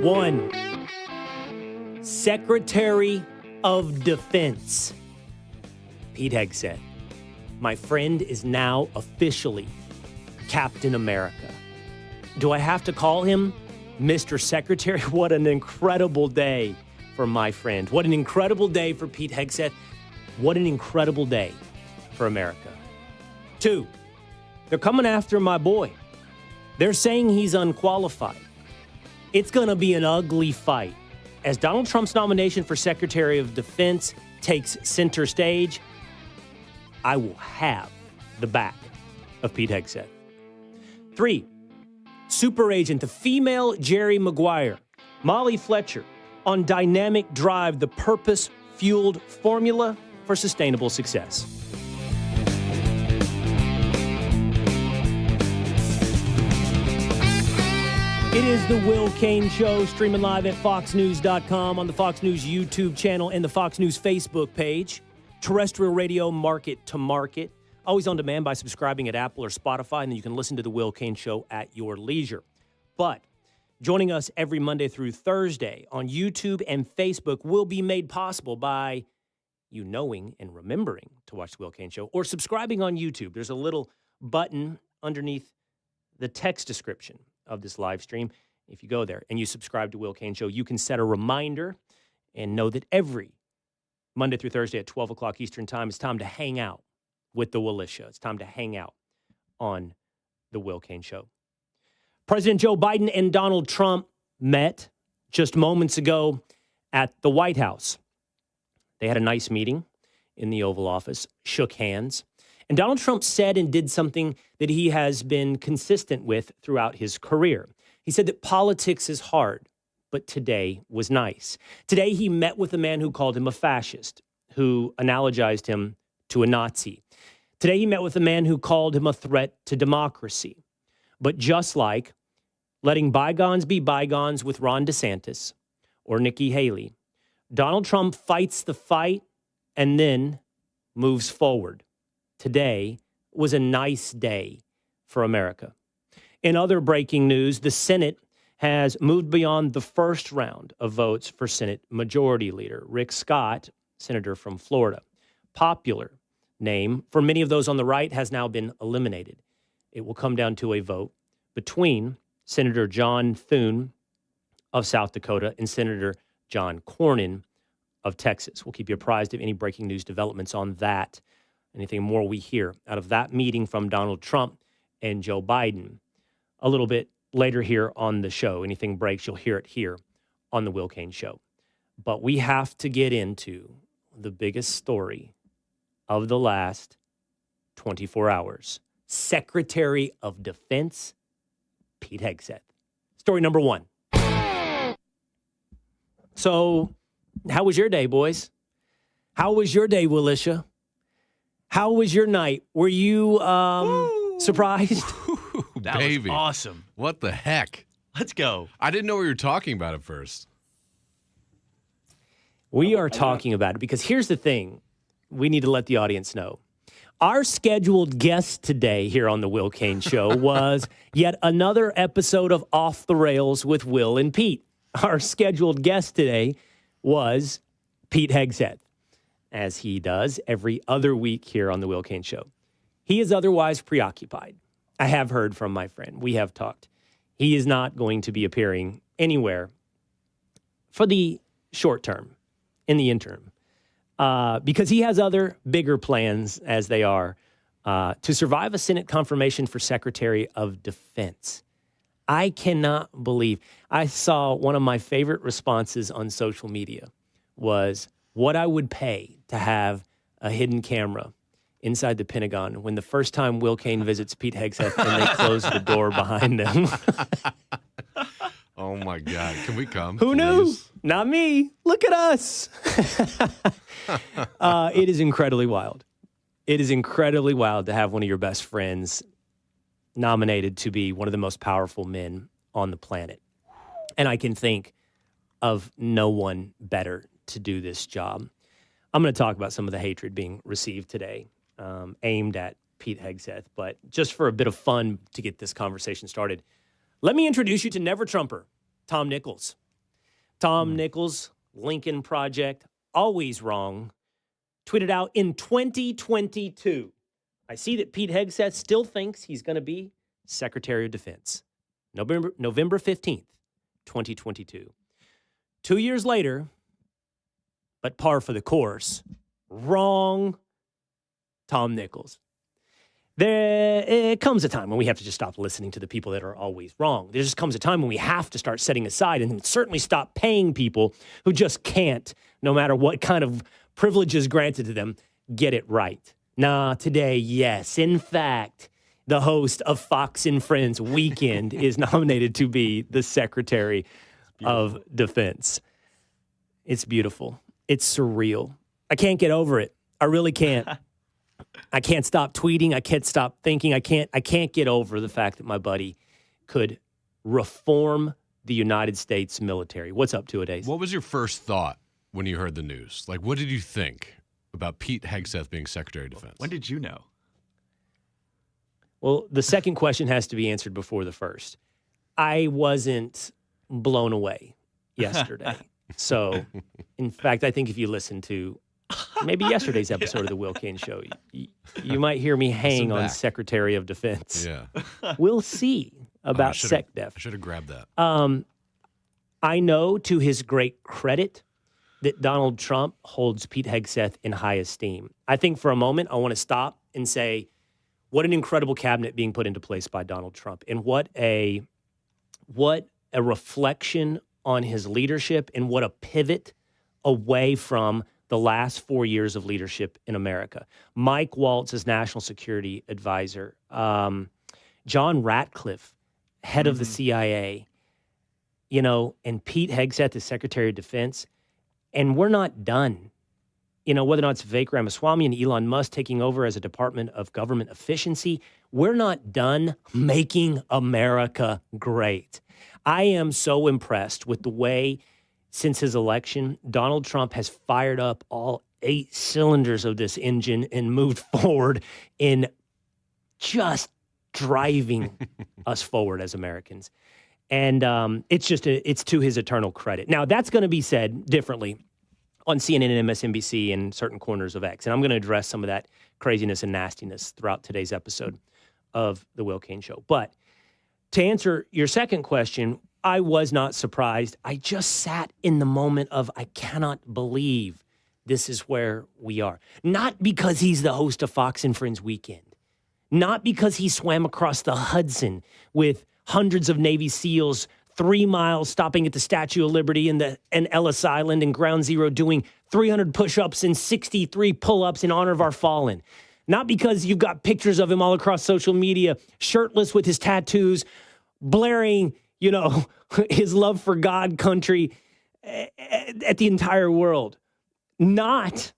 One, Secretary of Defense, Pete Hegseth. My friend is now officially Captain America. Do I have to call him Mr. Secretary? What an incredible day for my friend. What an incredible day for Pete Hegseth. What an incredible day for America. Two, they're coming after my boy. They're saying he's unqualified. It's going to be an ugly fight. As Donald Trump's nomination for Secretary of Defense takes center stage, I will have the back of Pete Hegseth. Three, super agent, the female Jerry Macguire, Molly Fletcher, on Dynamic Drive, the purpose-fueled formula for sustainable success. It is the Will Cain Show, streaming live at foxnews.com, on the Fox News YouTube channel and the Fox News Facebook page. Terrestrial radio, market to market. Always on demand by subscribing at Apple or Spotify, and then you can listen to the Will Cain Show at your leisure. But joining us every Monday through Thursday on YouTube and Facebook will be made possible by you knowing and remembering to watch the Will Cain Show or subscribing on YouTube. There's a little button underneath the text description of this live stream. If you go there and you subscribe to Will Cain Show, you can set a reminder and know that every Monday through Thursday at 12 o'clock Eastern Time, it's time to hang out with the Willitia. It's time to hang out on the Will Cain Show. President Joe Biden and Donald Trump met just moments ago at the White House. They had a nice meeting in the Oval Office, shook hands. And Donald Trump said and did something that he has been consistent with throughout his career. He said that politics is hard, but today was nice. Today, he met with a man who called him a fascist, who analogized him to a Nazi. Today, he met with a man who called him a threat to democracy. But just like letting bygones be bygones with Ron DeSantis or Nikki Haley, Donald Trump fights the fight and then moves forward. Today was a nice day for America. In other breaking news, the Senate has moved beyond the first round of votes for Senate Majority Leader. Rick Scott, senator from Florida, popular name for many of those on the right, has now been eliminated. It will come down to a vote between Senator John Thune of South Dakota and Senator John Cornyn of Texas. We'll keep you apprised of any breaking news developments on that. Anything more we hear out of that meeting from Donald Trump and Joe Biden a little bit later here on the show. Anything breaks, you'll hear it here on the Will Cain Show. But we have to get into the biggest story of the last 24 hours. Secretary of Defense, Pete Hegseth. Story number one. So, how was your day, boys? How was your day, Willitia? How was your night? Were you surprised? That was awesome. What the heck? Let's go. I didn't know we were talking about it first. We are talking about it because here's the thing. We need to let the audience know. Our scheduled guest today here on the Will Cain Show was yet another episode of Off the Rails with Will and Pete. Our scheduled guest today was Pete Hegseth, as he does every other week here on the Will Cain Show. He is otherwise preoccupied. I have heard from my friend. We have talked. He is not going to be appearing anywhere for the short term, in the interim, because he has other bigger plans, as they are, to survive a Senate confirmation for Secretary of Defense. I cannot believe. I saw one of my favorite responses on social media was what I would pay to have a hidden camera inside the Pentagon when the first time Will Cain visits Pete Hegseth and they close the door behind them. Oh, my God. Can we come? Who please? knew? Not me. Look at us. It is incredibly wild. It is incredibly wild to have one of your best friends nominated to be one of the most powerful men on the planet. And I can think of no one better to do this job. I'm going to talk about some of the hatred being received today, aimed at Pete Hegseth. But just for a bit of fun to get this conversation started, let me introduce you to Never Trumper, Tom Nichols. Tom Nichols, Lincoln Project, always wrong, tweeted out in 2022. I see that Pete Hegseth still thinks he's going to be Secretary of Defense. November 15th, 2022. 2 years later, but par for the course, wrong Tom Nichols. There comes a time when we have to just stop listening to the people that are always wrong. There just comes a time when we have to start setting aside and certainly stop paying people who just can't, no matter what kind of privileges granted to them, get it right. Nah, today, yes. In fact, the host of Fox and Friends Weekend is nominated to be the Secretary of Defense. It's beautiful. It's surreal. I can't get over it. I really can't. I can't stop tweeting. I can't stop thinking. I can't get over the fact that my buddy could reform the United States military. What's up, two-a-days? What was your first thought when you heard the news? Like, what did you think about Pete Hegseth being Secretary of Defense? When did you know? Well, the second question has to be answered before the first. I wasn't blown away yesterday. So, in fact, I think if you listen to maybe yesterday's episode of the Will Cain Show, you might hear me hang on Secretary of Defense. Yeah. We'll see about SecDef. I should have grabbed that. I know, to his great credit, that Donald Trump holds Pete Hegseth in high esteem. I think for a moment I want to stop and say, what an incredible cabinet being put into place by Donald Trump, and what a reflection on his leadership, and what a pivot away from the last 4 years of leadership in America. Mike Waltz as National Security Advisor, John Ratcliffe, head of the CIA, and Pete Hegseth as Secretary of Defense. And we're not done. Whether or not it's Vivek Ramaswamy and Elon Musk taking over as a Department of Government Efficiency, we're not done making America great. I am so impressed with the way, since his election, Donald Trump has fired up all 8 cylinders of this engine and moved forward in just driving us forward as Americans. And it's to his eternal credit. Now, that's going to be said differently on CNN and MSNBC and certain corners of X. And I'm going to address some of that craziness and nastiness throughout today's episode of The Will Cain Show. But to answer your second question, I was not surprised. I just sat in the moment of, I cannot believe this is where we are. Not because he's the host of Fox and Friends Weekend. Not because he swam across the Hudson with hundreds of Navy SEALs, 3 miles, stopping at the Statue of Liberty and Ellis Island and Ground Zero, doing 300 push-ups and 63 pull-ups in honor of our fallen. Not because you've got pictures of him all across social media, shirtless with his tattoos, blaring, his love for God, country, at the entire world. Not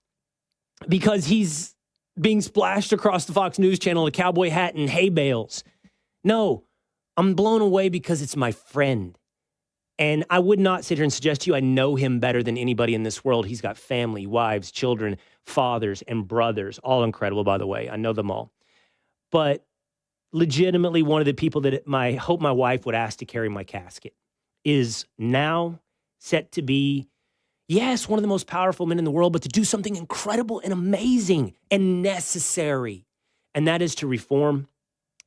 because he's being splashed across the Fox News Channel, a cowboy hat and hay bales. No, I'm blown away because it's my friend. And I would not sit here and suggest to you I know him better than anybody in this world. He's got family, wives, children, fathers, and brothers. All incredible, by the way. I know them all. But legitimately, one of the people that I hope my wife would ask to carry my casket is now set to be, yes, one of the most powerful men in the world, but to do something incredible and amazing and necessary. And that is to reform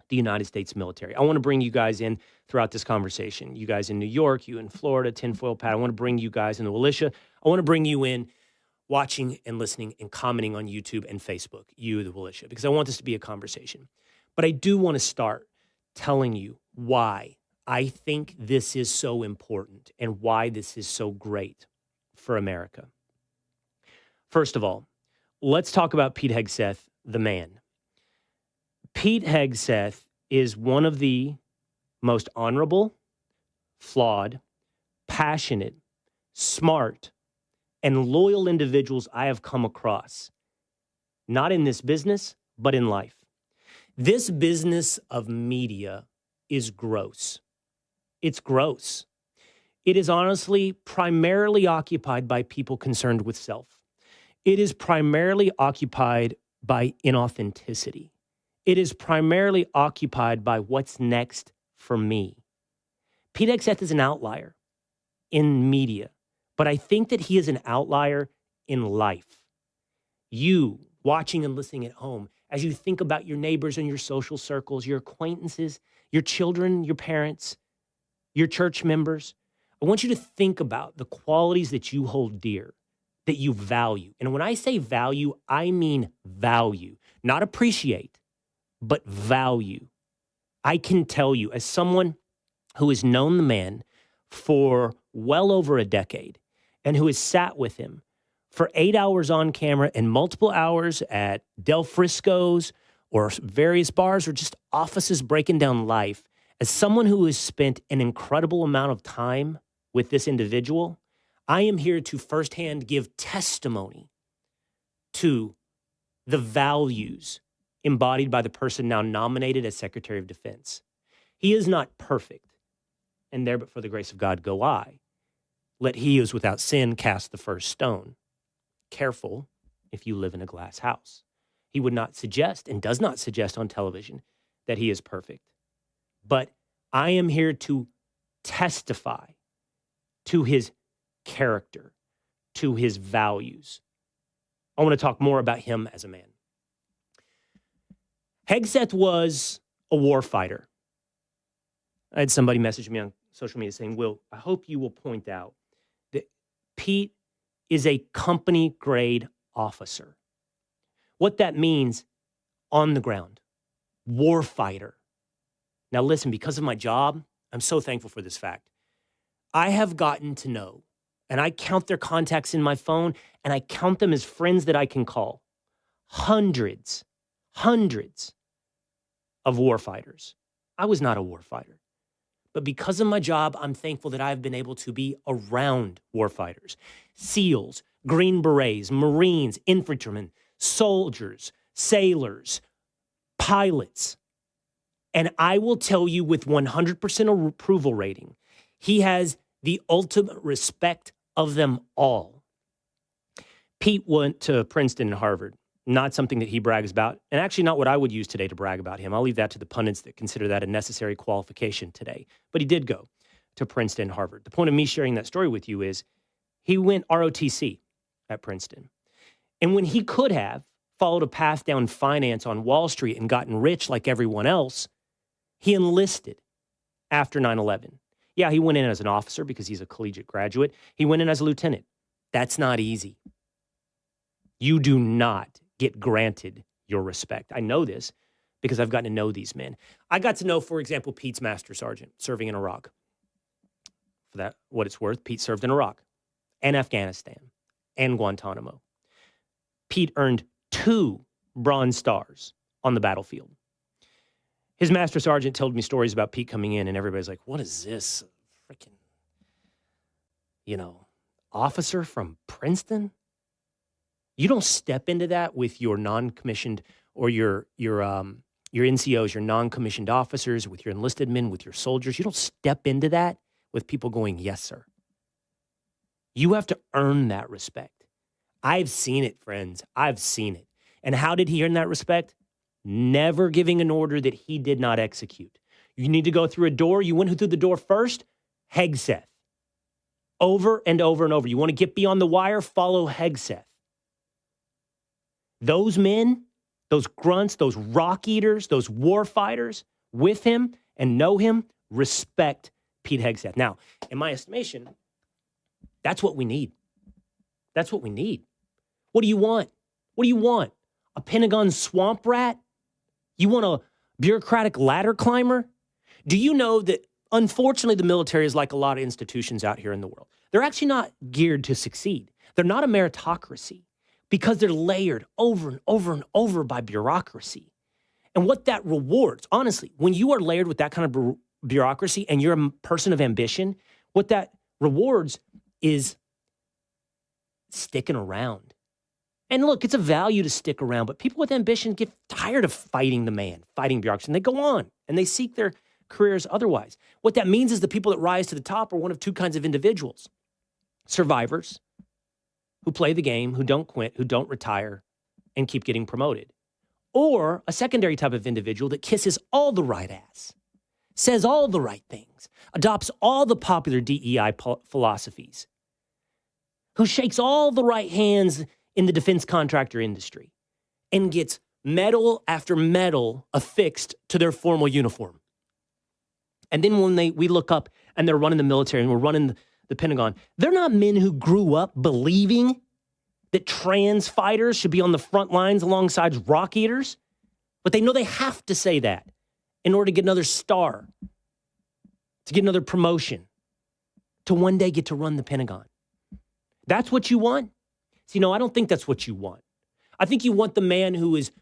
the United States military. I want to bring you guys in throughout this conversation. You guys in New York, you in Florida, tinfoil hat. I want to bring you guys in the Willitia. I want to bring you in watching and listening and commenting on YouTube and Facebook, you, the Willitia, because I want this to be a conversation. But I do want to start telling you why I think this is so important and why this is so great for America. First of all, let's talk about Pete Hegseth, the man. Pete Hegseth is one of the most honorable, flawed, passionate, smart, and loyal individuals I have come across. Not in this business, but in life. This business of media is gross. It's gross. It is honestly primarily occupied by people concerned with self. It is primarily occupied by inauthenticity. It is primarily occupied by what's next for me. Pete Hegseth is an outlier in media But I think that he is an outlier in life. You, watching and listening at home, as you think about your neighbors and your social circles, your acquaintances, your children, your parents, your church members, I want you to think about the qualities that you hold dear, that you value. And when I say value, I mean value, not appreciate, but value. I can tell you, as someone who has known the man for well over a decade and who has sat with him for 8 hours on camera and multiple hours at Del Frisco's or various bars or just offices breaking down life, as someone who has spent an incredible amount of time with this individual, I am here to firsthand give testimony to the values embodied by the person now nominated as Secretary of Defense. He is not perfect, and there but for the grace of God go I. Let he who is without sin cast the first stone. Careful if you live in a glass house. He would not suggest and does not suggest on television that he is perfect. But I am here to testify to his character, to his values. I want to talk more about him as a man. Hegseth was a war fighter. I had somebody message me on social media saying, Will, I hope you will point out that Pete is a company grade officer. What that means on the ground, war fighter. Now listen, because of my job, I'm so thankful for this fact. I have gotten to know, and I count their contacts in my phone, and I count them as friends that I can call. Hundreds of war fighters. I was not a war fighter. But because of my job, I'm thankful that I've been able to be around warfighters, SEALs, Green Berets, Marines, infantrymen, soldiers, sailors, pilots. And I will tell you with 100% approval rating, he has the ultimate respect of them all. Pete went to Princeton and Harvard. Not something that he brags about, and actually not what I would use today to brag about him. I'll leave that to the pundits that consider that a necessary qualification today. But he did go to Princeton and Harvard. The point of me sharing that story with you is he went ROTC at Princeton. And when he could have followed a path down finance on Wall Street and gotten rich like everyone else, he enlisted after 9/11. Yeah, he went in as an officer because he's a collegiate graduate. He went in as a lieutenant. That's not easy. You do not get granted your respect. I know this because I've gotten to know these men. I got to know, for example, Pete's master sergeant serving in Iraq. For that, what it's worth, Pete served in Iraq and Afghanistan and Guantanamo. Pete earned 2 Bronze Stars on the battlefield. His master sergeant told me stories about Pete coming in, and everybody's like, what is this? Freaking, officer from Princeton? You don't step into that with your non-commissioned or your NCOs, your non-commissioned officers, with your enlisted men, with your soldiers. You don't step into that with people going, yes, sir. You have to earn that respect. I've seen it, friends. I've seen it. And how did he earn that respect? Never giving an order that he did not execute. You need to go through a door. You went through the door first, Hegseth. Over and over and over. You want to get beyond the wire? Follow Hegseth. Those men, those grunts, those rock eaters, those war fighters with him and know him, respect Pete Hegseth. Now, in my estimation, that's what we need. That's what we need. What do you want? What do you want? A Pentagon swamp rat? You want a bureaucratic ladder climber? Do you know that, unfortunately, the military is like a lot of institutions out here in the world? They're actually not geared to succeed. They're not a meritocracy because they're layered over and over and over by bureaucracy. And what that rewards, honestly, when you are layered with that kind of bureaucracy and you're a person of ambition, what that rewards is sticking around. And look, it's a value to stick around, but people with ambition get tired of fighting the man, fighting bureaucracy, and they go on and they seek their careers otherwise. What that means is the people that rise to the top are one of 2 kinds of individuals. Survivors who play the game, who don't quit, who don't retire, and keep getting promoted. Or a secondary type of individual that kisses all the right ass, says all the right things, adopts all the popular DEI philosophies, who shakes all the right hands in the defense contractor industry and gets medal after medal affixed to their formal uniform. And then when we look up and they're running the military and we're running the Pentagon, they're not men who grew up believing that trans fighters should be on the front lines alongside rock eaters, but they know they have to say that in order to get another star, to get another promotion, to one day get to run the Pentagon. That's what you want? See, no, I don't think that's what you want. I think you want the man who has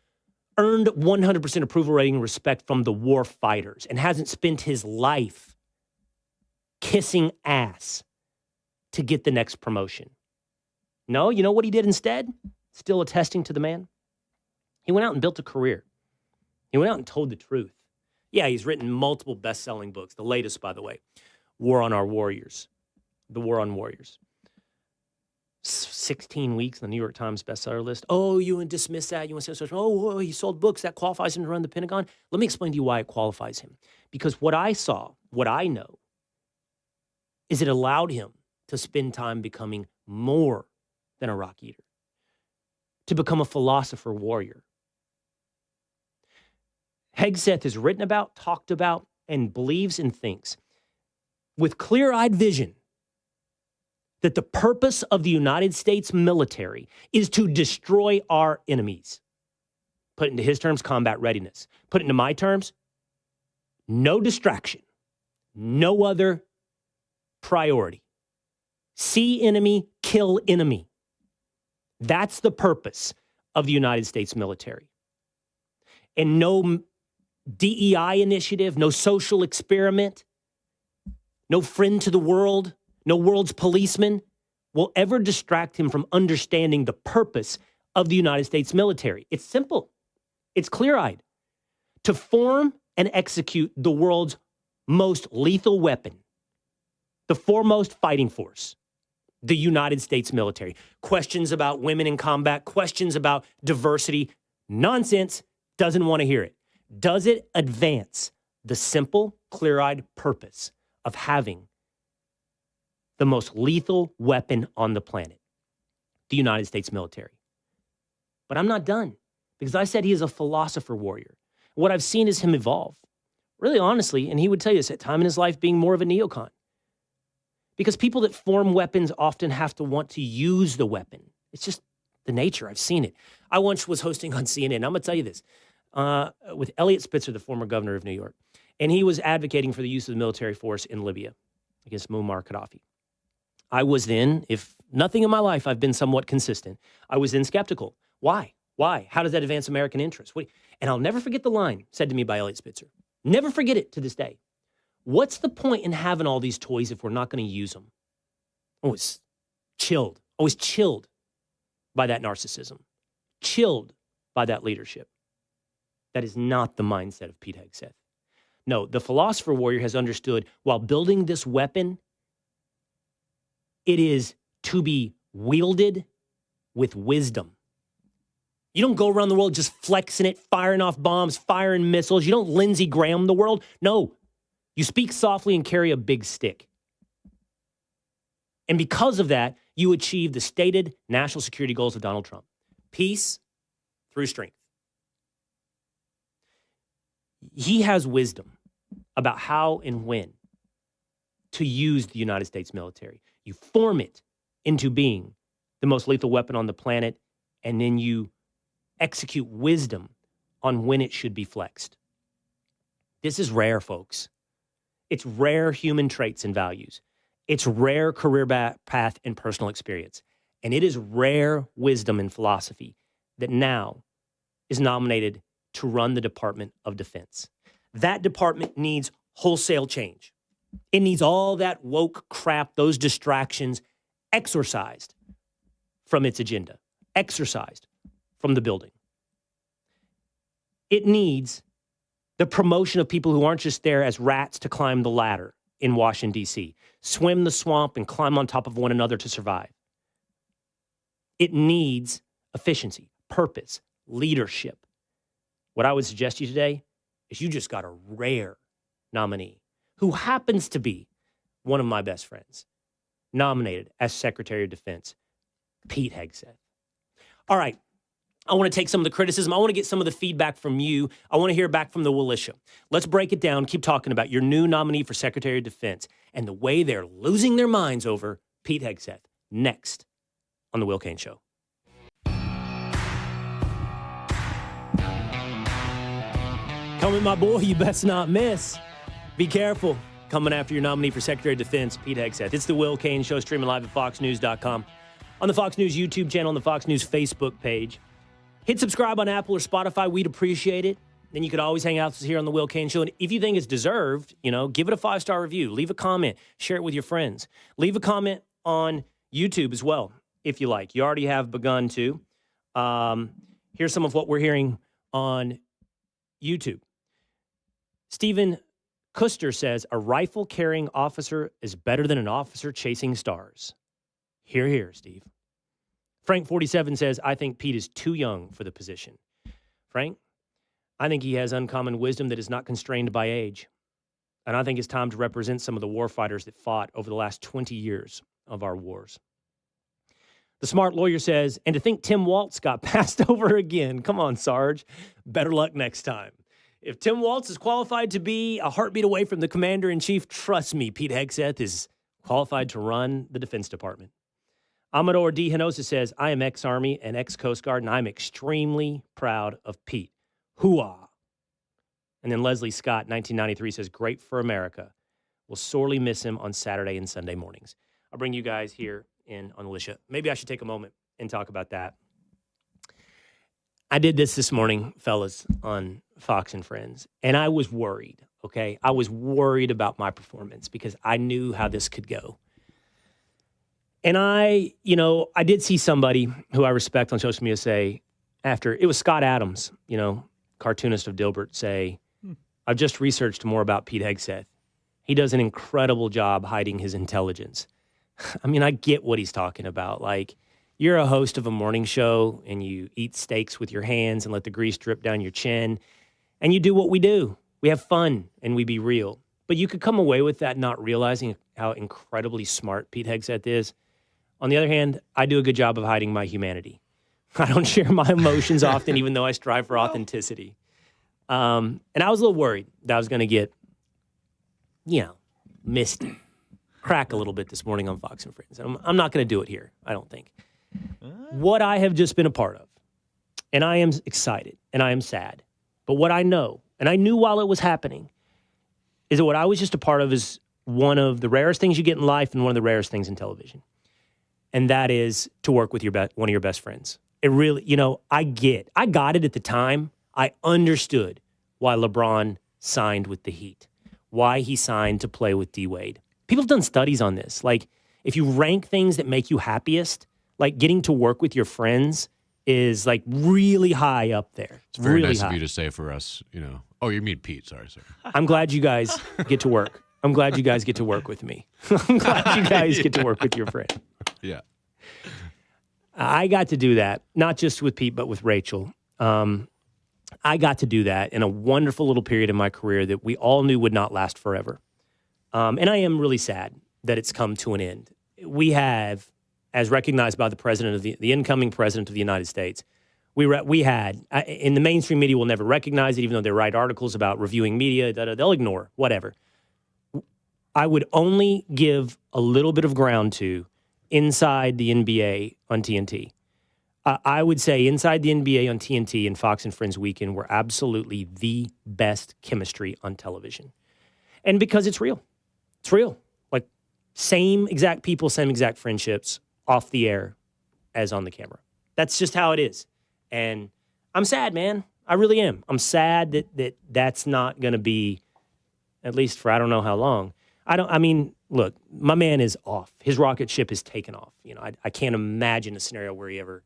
earned 100% approval rating and respect from the war fighters and hasn't spent his life kissing ass to get the next promotion. No, you know what he did instead? Still attesting to the man. He went out and built a career. He went out and told the truth. Yeah, he's written multiple best-selling books. The latest, by the way, War on Our Warriors. The War on Warriors. 16 weeks on the New York Times bestseller list. Oh, you want to dismiss that? You want to say, oh, he sold books. That qualifies him to run the Pentagon? Let me explain to you why it qualifies him. Because what I saw, what I know, is it allowed him to spend time becoming more than a rock eater, to become a philosopher warrior. Hegseth has written about, talked about, and believes and thinks with clear-eyed vision that the purpose of the United States military is to destroy our enemies. Put into his terms, combat readiness. Put into my terms, no distraction, no other priority. See enemy, kill enemy. That's the purpose of the United States military. And no DEI initiative, no social experiment, no friend to the world, no world's policeman will ever distract him from understanding the purpose of the United States military. It's simple. It's clear-eyed. To form and execute the world's most lethal weapon, the foremost fighting force, the United States military. Questions about women in combat, questions about diversity, nonsense, doesn't want to hear it. Does it advance the simple, clear-eyed purpose of having the most lethal weapon on the planet, the United States military? But I'm not done, because I said he is a philosopher warrior. What I've seen is him evolve, really honestly, and he would tell you this at time in his life being more of a neocon. Because people that form weapons often have to want to use the weapon. It's just the nature. I've seen it. I once was hosting on CNN. I'm going to tell you this, with Elliot Spitzer, the former governor of New York, and he was advocating for the use of the military force in Libya against Muammar Gaddafi. I was then, if nothing in my life, I've been somewhat consistent. I was then skeptical. Why? Why? How does that advance American interests? And I'll never forget the line said to me by Elliot Spitzer. Never forget it to this day. What's the point in having all these toys if we're not going to use them? I was chilled. I was chilled by that narcissism. Chilled by that leadership. That is not the mindset of Pete Hegseth. No, the philosopher warrior has understood while building this weapon, it is to be wielded with wisdom. You don't go around the world just flexing it, firing off bombs, firing missiles. You don't Lindsey Graham the world. No, you speak softly and carry a big stick. And because of that, you achieve the stated national security goals of Donald Trump. Peace through strength. He has wisdom about how and when to use the United States military. You form it into being the most lethal weapon on the planet, and then you execute wisdom on when it should be flexed. This is rare, folks. It's rare human traits and values. It's rare career path and personal experience. And it is rare wisdom and philosophy that now is nominated to run the Department of Defense. That department needs wholesale change. It needs all that woke crap, those distractions, exorcised from its agenda, exorcised from the building. It needs the promotion of people who aren't just there as rats to climb the ladder in Washington, D.C., swim the swamp and climb on top of one another to survive. It needs efficiency, purpose, leadership. What I would suggest to you today is you just got a rare nominee who happens to be one of my best friends, nominated as Secretary of Defense Pete Hegseth. All right. I want to take some of the criticism. I want to get some of the feedback from you. I want to hear back from the Willitia. Let's break it down. Keep talking about your new nominee for Secretary of Defense and the way they're losing their minds over Pete Hegseth. Next on The Will Cain Show. Coming, my boy, you best not miss. Be careful. Coming after your nominee for Secretary of Defense, Pete Hegseth. It's The Will Cain Show, streaming live at foxnews.com, on the Fox News YouTube channel, on the Fox News Facebook page. Hit subscribe on Apple or Spotify. We'd appreciate it. Then you could always hang out with us here on The Will Cain Show. And if you think it's deserved, give it a 5-star review. Leave a comment. Share it with your friends. Leave a comment on YouTube as well, if you like. You already have begun to. Here's some of what we're hearing on YouTube. Stephen Kuster says, a rifle-carrying officer is better than an officer chasing stars. Hear, hear, Steve. Frank47 says, I think Pete is too young for the position. Frank, I think he has uncommon wisdom that is not constrained by age. And I think it's time to represent some of the war fighters that fought over the last 20 years of our wars. The smart lawyer says, and to think Tim Waltz got passed over again. Come on, Sarge. Better luck next time. If Tim Waltz is qualified to be a heartbeat away from the commander-in-chief, trust me, Pete Hegseth is qualified to run the Defense Department. Amador D. Hinosa says, I am ex-Army and ex-Coast Guard, and I'm extremely proud of Pete. Hooah. And then Leslie Scott, 1993, says, great for America. We'll sorely miss him on Saturday and Sunday mornings. I'll bring you guys here in on Willitia. Maybe I should take a moment and talk about that. I did this morning, fellas, on Fox and Friends, and I was worried, okay? I was worried about my performance because I knew how this could go. And I did see somebody who I respect on social media say, after, it was Scott Adams, cartoonist of Dilbert, say, I've just researched more about Pete Hegseth. He does an incredible job hiding his intelligence. I mean, I get what he's talking about. Like, you're a host of a morning show and you eat steaks with your hands and let the grease drip down your chin. And you do what we do. We have fun and we be real. But you could come away with that not realizing how incredibly smart Pete Hegseth is. On the other hand, I do a good job of hiding my humanity. I don't share my emotions often, even though I strive for authenticity. And I was a little worried that I was going to get, misty, crack a little bit this morning on Fox and Friends. I'm not going to do it here, I don't think. What I have just been a part of, and I am excited, and I am sad, but what I know, and I knew while it was happening, is that what I was just a part of is one of the rarest things you get in life and one of the rarest things in television. And that is to work with one of your best friends. It really, I got it at the time. I understood why LeBron signed with the Heat, why he signed to play with D. Wade. People have done studies on this. Like, if you rank things that make you happiest, like getting to work with your friends is like really high up there. It's very really nice high. of you to say for us, Oh, you mean Pete. Sorry. I'm glad you guys get to work. I'm glad you guys get to work with me. I'm glad you guys get to work with your friend. Yeah. I got to do that, not just with Pete, but with Rachel. I got to do that in a wonderful little period in my career that we all knew would not last forever. And I am really sad that it's come to an end. We have, as recognized by the president of the incoming president of the United States, we had, in the mainstream media will never recognize it, even though they write articles about reviewing media, they'll ignore, whatever. I would only give a little bit of ground to inside the NBA on TNT. I would say inside the NBA on TNT and Fox and Friends Weekend were absolutely the best chemistry on television. And because it's real. It's real. Like, same exact people, same exact friendships off the air as on the camera. That's just how it is. And I'm sad, man. I really am. I'm sad that's not going to be, at least for I don't know how long. Look, my man is off. His rocket ship is taken off. I can't imagine a scenario where he ever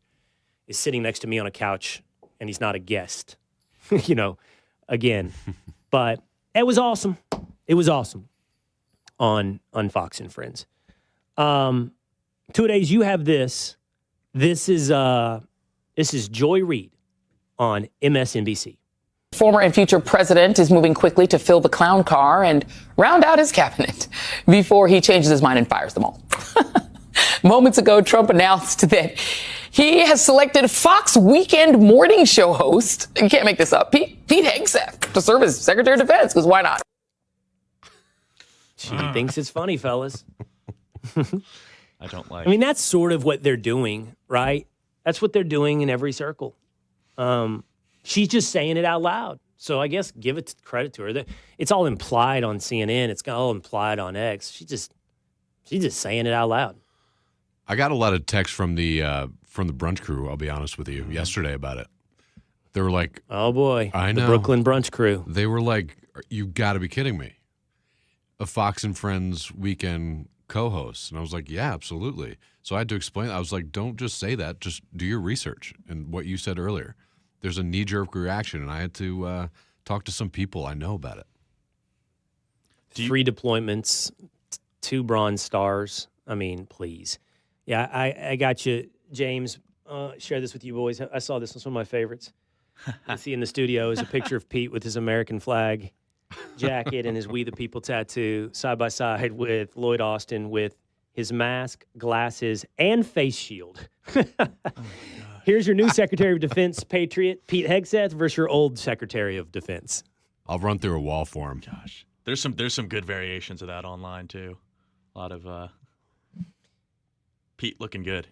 is sitting next to me on a couch and he's not a guest, again. But it was awesome. It was awesome on Fox and Friends. 2 days, you have this. This is Joy Reid on MSNBC. Former and future president is moving quickly to fill the clown car and round out his cabinet before he changes his mind and fires them all. Moments ago, Trump announced that he has selected Fox Weekend morning show host, you can't make this up, Pete Hegseth, to serve as Secretary of Defense, because why not? She thinks it's funny, fellas. I don't like. I mean, that's sort of what they're doing, right? That's what they're doing in every circle. She's just saying it out loud. So I guess give it credit to her. It's all implied on CNN. It's all implied on X. She's just saying it out loud. I got a lot of texts from the brunch crew, I'll be honest with you, yesterday about it. They were like, oh, boy. I know. The Brooklyn brunch crew. They were like, you got to be kidding me. A Fox and Friends weekend co-host. And I was like, yeah, absolutely. So I had to explain. I was like, don't just say that. Just do your research. And what you said earlier, there's a knee-jerk reaction, and I had to talk to some people I know about it. 3 deployments, 2 Bronze Stars. I mean, please. Yeah, I got you, James. Share this with you boys. I saw this. It's one of my favorites. I see in the studio is a picture of Pete with his American flag jacket and his We the People tattoo side by side with Lloyd Austin with his mask, glasses, and face shield. Here's your new Secretary of Defense patriot, Pete Hegseth, versus your old Secretary of Defense. I'll run through a wall for him. Gosh, there's some good variations of that online too. A lot of Pete looking good.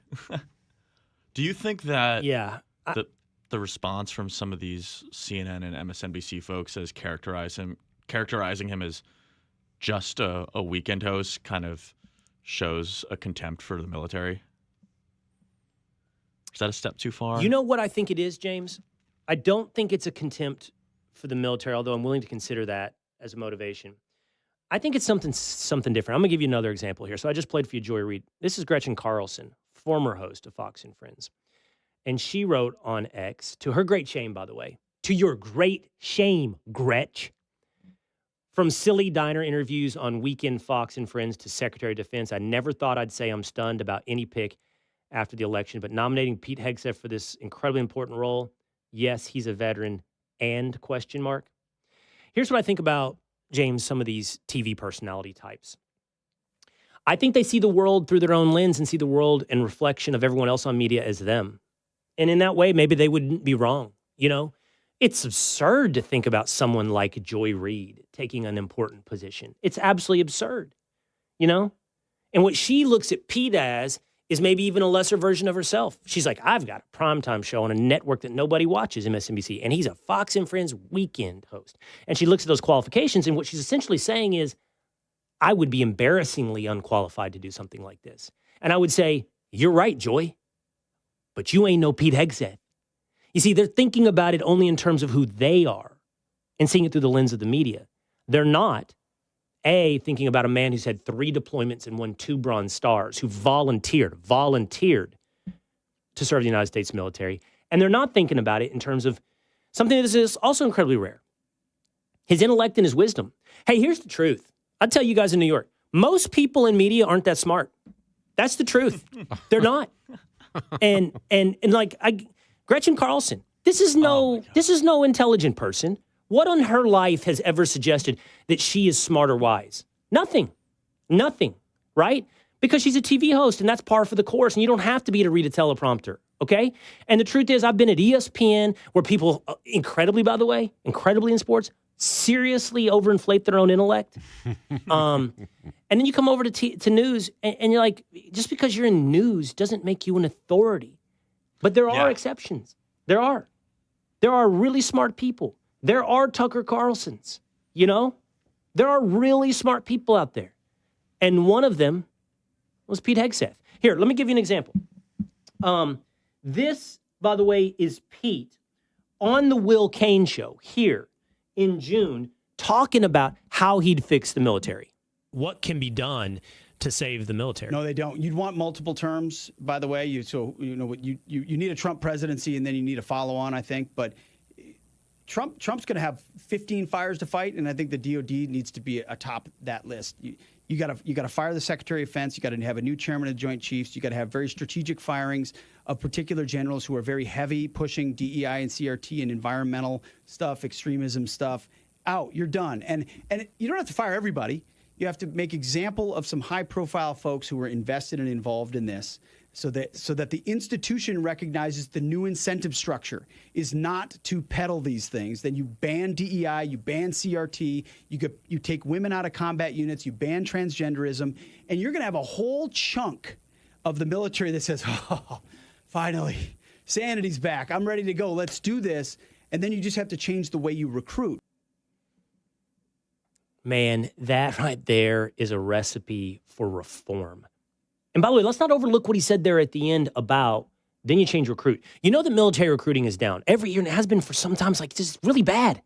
Do you think that the response from some of these CNN and MSNBC folks as characterizing him as just a weekend host kind of shows a contempt for the military? Is that a step too far? You know what I think it is, James? I don't think it's a contempt for the military, although I'm willing to consider that as a motivation. I think it's something different. I'm going to give you another example here. So I just played for you Joy Reid. This is Gretchen Carlson, former host of Fox and Friends. And she wrote on X, to her great shame, by the way, to your great shame, Gretch, from silly diner interviews on Weekend Fox and Friends to Secretary of Defense, I never thought I'd say I'm stunned about any pick after the election, but nominating Pete Hegseth for this incredibly important role, yes, he's a veteran, and question mark. Here's what I think about, James, some of these TV personality types. I think they see the world through their own lens and see the world and reflection of everyone else on media as them. And in that way, maybe they wouldn't be wrong. You know, it's absurd to think about someone like Joy Reid taking an important position. It's absolutely absurd, you know? And what she looks at Pete as is maybe even a lesser version of herself. She's like, I've got a primetime show on a network that nobody watches, MSNBC, and he's a Fox and Friends weekend host. And she looks at those qualifications, and what she's essentially saying is, I would be embarrassingly unqualified to do something like this. And I would say, you're right, Joy, but you ain't no Pete Hegseth. You see, they're thinking about it only in terms of who they are and seeing it through the lens of the media. They're not, A, thinking about a man who's had 3 deployments and won 2 Bronze Stars, who volunteered to serve the United States military. And they're not thinking about it in terms of something that is also incredibly rare. His intellect and his wisdom. Hey, here's the truth. I'll tell you guys in New York, most people in media aren't that smart. That's the truth. They're not. And Gretchen Carlson, this is no intelligent person. What on her life has ever suggested that she is smart or wise? Nothing, right? Because she's a TV host, and that's par for the course, and you don't have to be to read a teleprompter, okay? And the truth is, I've been at ESPN where people, incredibly in sports, seriously overinflate their own intellect. And then you come over to news, and you're like, just because you're in news doesn't make you an authority. But there are exceptions. There are really smart people. There are Tucker Carlsons, you know? There are really smart people out there. And one of them was Pete Hegseth. Here, let me give you an example. This, by the way, is Pete on the Will Cain show here in June talking about how he'd fix the military. What can be done to save the military? No, they don't. You'd want multiple terms, by the way. You need a Trump presidency, and then you need a follow-on, I think. But Trump's going to have 15 fires to fight, and I think the DOD needs to be atop that list. You got to fire the Secretary of Defense. You got to have a new chairman of the Joint Chiefs. You got to have very strategic firings of particular generals who are very heavy pushing DEI and CRT and environmental stuff, extremism stuff. Out, you're done. And you don't have to fire everybody. You have to make example of some high-profile folks who were invested and involved in this, so that the institution recognizes the new incentive structure is not to peddle these things. Then you ban DEI, you ban CRT, you take women out of combat units, you ban transgenderism, and you're going to have a whole chunk of the military that says, "Oh, finally, sanity's back. I'm ready to go. Let's do this." And then you just have to change the way you recruit. Man, that right there is a recipe for reform. And by the way, let's not overlook what he said there at the end about then you change recruit. You know that military recruiting is down every year, and it has been for sometimes like this is really bad.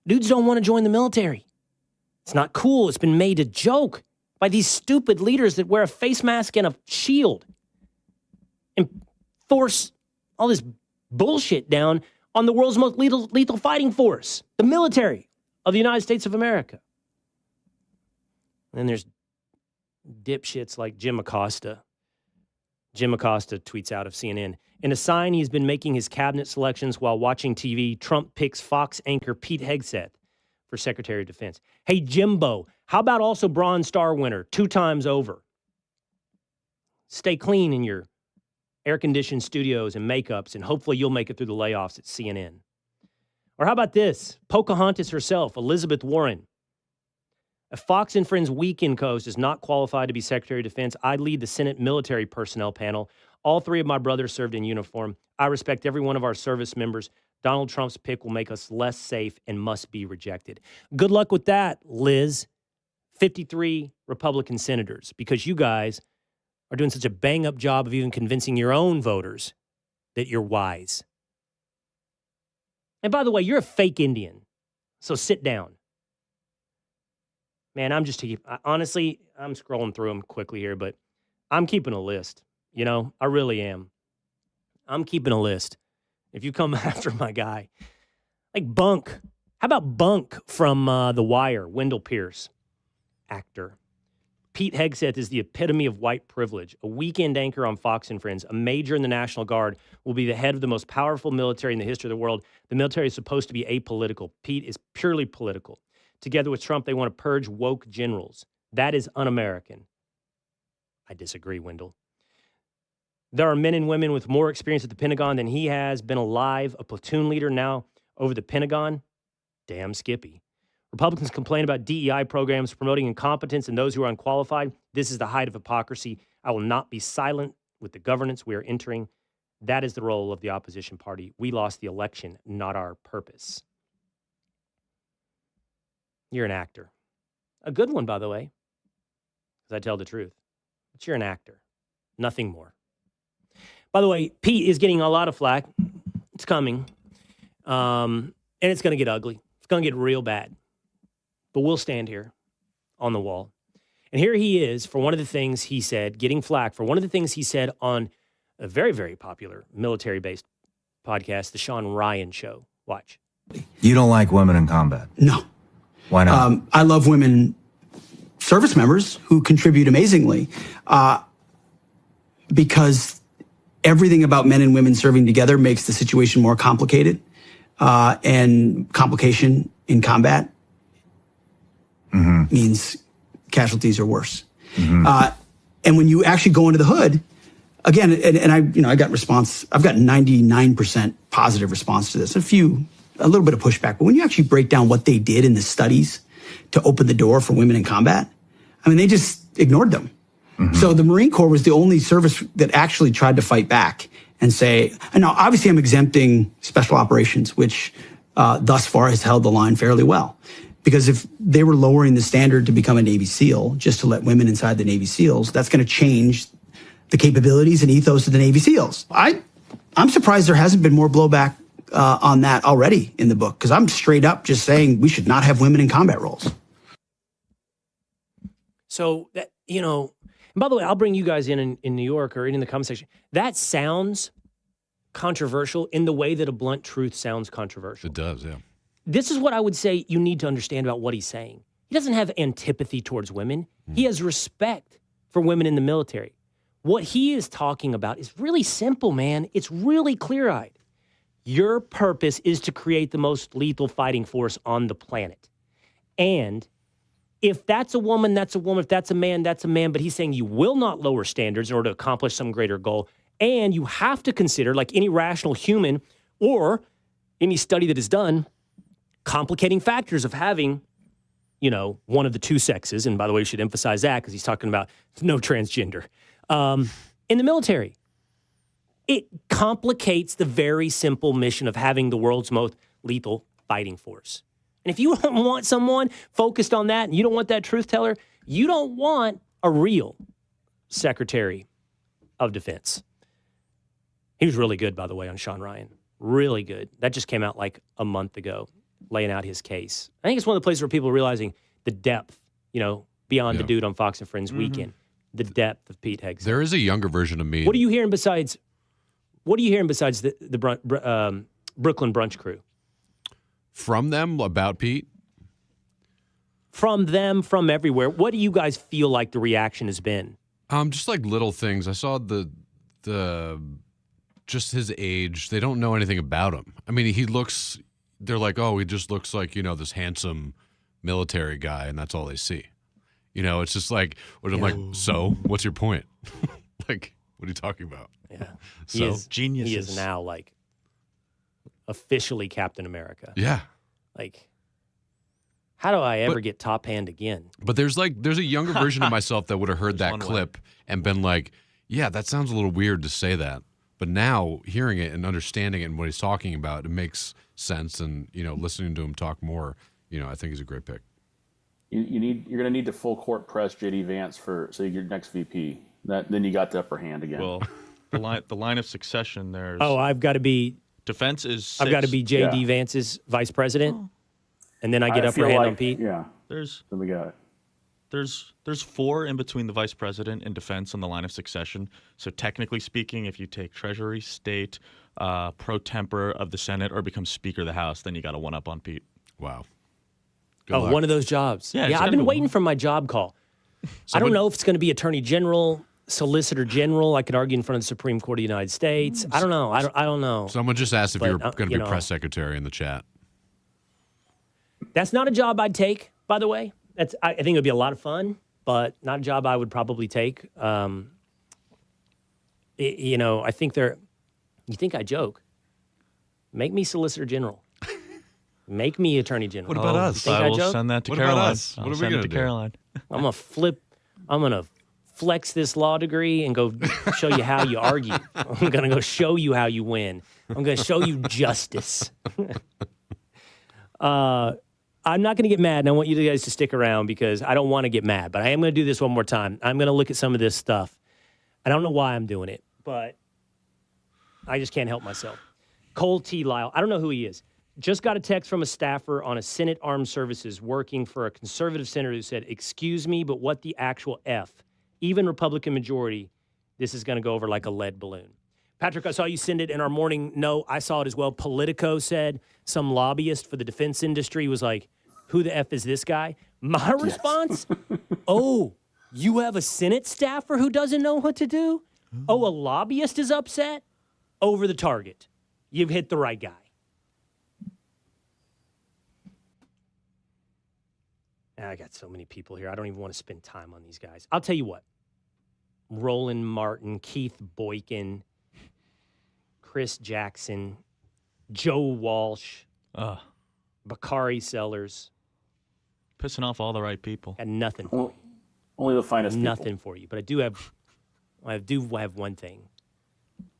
Dudes don't want to join the military. It's not cool. It's been made a joke by these stupid leaders that wear a face mask and a shield and force all this bullshit down on the world's most lethal fighting force, the military of the United States of America. And then there's dipshits like Jim Acosta. Jim Acosta tweets out of CNN. In a sign he's been making his cabinet selections while watching TV, Trump picks Fox anchor Pete Hegseth for Secretary of Defense. Hey, Jimbo, how about also Bronze Star winner 2 times over? Stay clean in your air-conditioned studios and makeups, and hopefully you'll make it through the layoffs at CNN. Or how about this? Pocahontas herself, Elizabeth Warren. If Fox and Friends Weekend co-host is not qualified to be Secretary of Defense, I'd lead the Senate military personnel panel. All 3 of my brothers served in uniform. I respect every one of our service members. Donald Trump's pick will make us less safe and must be rejected. Good luck with that, Liz. 53 Republican senators, because you guys are doing such a bang-up job of even convincing your own voters that you're wise. And by the way, you're a fake Indian, so sit down. Man, honestly, I'm scrolling through them quickly here, but I'm keeping a list. You know, I really am. I'm keeping a list. If you come after my guy, like Bunk. How about Bunk from The Wire, Wendell Pierce, actor. Pete Hegseth is the epitome of white privilege, a weekend anchor on Fox and Friends, a major in the National Guard, will be the head of the most powerful military in the history of the world. The military is supposed to be apolitical. Pete is purely political. Together with Trump, they want to purge woke generals. That is un-American. I disagree, Wendell. There are men and women with more experience at the Pentagon than he has, been alive, a platoon leader now over the Pentagon. Damn Skippy. Republicans complain about DEI programs promoting incompetence and those who are unqualified. This is the height of hypocrisy. I will not be silent with the governance we are entering. That is the role of the opposition party. We lost the election, not our purpose. You're an actor. A good one, by the way, because I tell the truth. But you're an actor. Nothing more. By the way, Pete is getting a lot of flack. It's coming. And it's going to get ugly. It's going to get real bad. But we'll stand here on the wall. And here he is for one of the things he said, getting flack for one of the things he said on a very, very popular military-based podcast, The Sean Ryan Show. Watch. You don't like women in combat? No. Why not? I love women service members who contribute amazingly because everything about men and women serving together makes the situation more complicated, and complication in combat means casualties are worse. And when you actually go into the hood, again, and I got response. I've got 99% positive response to this. A little bit of pushback, but when you actually break down what they did in the studies to open the door for women in combat, I mean, they just ignored them. So the Marine Corps was the only service that actually tried to fight back and say, and now obviously I'm exempting special operations, which thus far has held the line fairly well. Because if they were lowering the standard to become a Navy SEAL, just to let women inside the Navy SEALs, that's going to change the capabilities and ethos of the Navy SEALs. I'm surprised there hasn't been more blowback on that already in the book, because I'm straight up just saying we should not have women in combat roles. So, that, and by the way, I'll bring you guys in New York or in the comment section. That sounds controversial in the way that a blunt truth sounds controversial. It does, yeah. This is what I would say you need to understand about what he's saying. He doesn't have antipathy towards women. He has respect for women in the military. What he is talking about is really simple, man. It's really clear-eyed. Your purpose is to create the most lethal fighting force on the planet. And If that's a woman, that's a woman. If that's a man, that's a man. But he's saying you will not lower standards in order to accomplish some greater goal. And you have to consider, like any rational human or any study that is done, complicating factors of having, one of the two sexes. And by the way, we should emphasize that because he's talking about no transgender. In the military, it complicates the very simple mission of having the world's most lethal fighting force. And if you don't want someone focused on that and you don't want that truth teller, you don't want a real Secretary of Defense. He was really good, by the way, on Sean Ryan. Really good. That just came out like a month ago, laying out his case. I think it's one of the places where people are realizing the depth, beyond the dude on Fox and Friends weekend, the depth of Pete Hegseth. There is a younger version of me. What are you hearing besides the Brooklyn Brunch crew? From them about Pete? From them, from everywhere. What do you guys feel like the reaction has been? Just like little things. I saw the just his age. They don't know anything about him. I mean, they're like, oh, he just looks like, this handsome military guy, and that's all they see. It's just like, I'm like, so what's your point? Like, what are you talking about? Yeah. So geniuses. He is now like officially Captain America. Yeah. Like, how do I ever get top hand again? But there's a younger version of myself that would have heard that clip and been like, yeah, that sounds a little weird to say that. But now hearing it and understanding it and what he's talking about, it makes sense. And, listening to him talk more, I think he's a great pick. You're going to need to full court press JD Vance so your next VP. Then you got the upper hand again. Well, the line of succession there's. Oh, I've got to be. Defense is 6. I've got to be JD Vance's vice president, and then I get upper hand on Pete. Yeah. Then we got it. There's 4 in between the vice president and defense on the line of succession. So technically speaking, if you take Treasury, State, pro tempore of the Senate, or become Speaker of the House, then you got a 1-up on Pete. Wow. Good luck. One of those jobs. Yeah, I've been waiting for my job call. I don't know if it's going to be Attorney General, Solicitor General. I could argue in front of the Supreme Court of the United States. I don't know. I don't know. Someone just asked if you were going to be press secretary in the chat. That's not a job I'd take, by the way. I think it would be a lot of fun, but not a job I would probably take. I think you think I joke. Make me Solicitor General. Make me Attorney General. What about us? I will send that to Caroline. About us? What are we going to do? Caroline. I'm going to flex this law degree and go show you how you argue. I'm going to go show you how you win. I'm going to show you justice. I'm not going to get mad, and I want you guys to stick around because I don't want to get mad, but I am going to do this one more time. I'm going to look at some of this stuff. I don't know why I'm doing it, but I just can't help myself. Cole T. Lyle, I don't know who he is. Just got a text from a staffer on a Senate Armed Services working for a conservative senator who said, excuse me, but what the actual F? Even Republican majority, this is going to go over like a lead balloon. Patrick, I saw you send it in our morning note. I saw it as well. Politico said some lobbyist for the defense industry was like, who the F is this guy? My response, oh, you have a Senate staffer who doesn't know what to do? Oh, a lobbyist is upset? Over the target. You've hit the right guy. I got so many people here. I don't even want to spend time on these guys. I'll tell you what. Roland Martin, Keith Boykin, Chris Jackson, Joe Walsh, Bakari Sellers. Pissing off all the right people. Got nothing for you. Only the finest people. Nothing for you. But I do have one thing.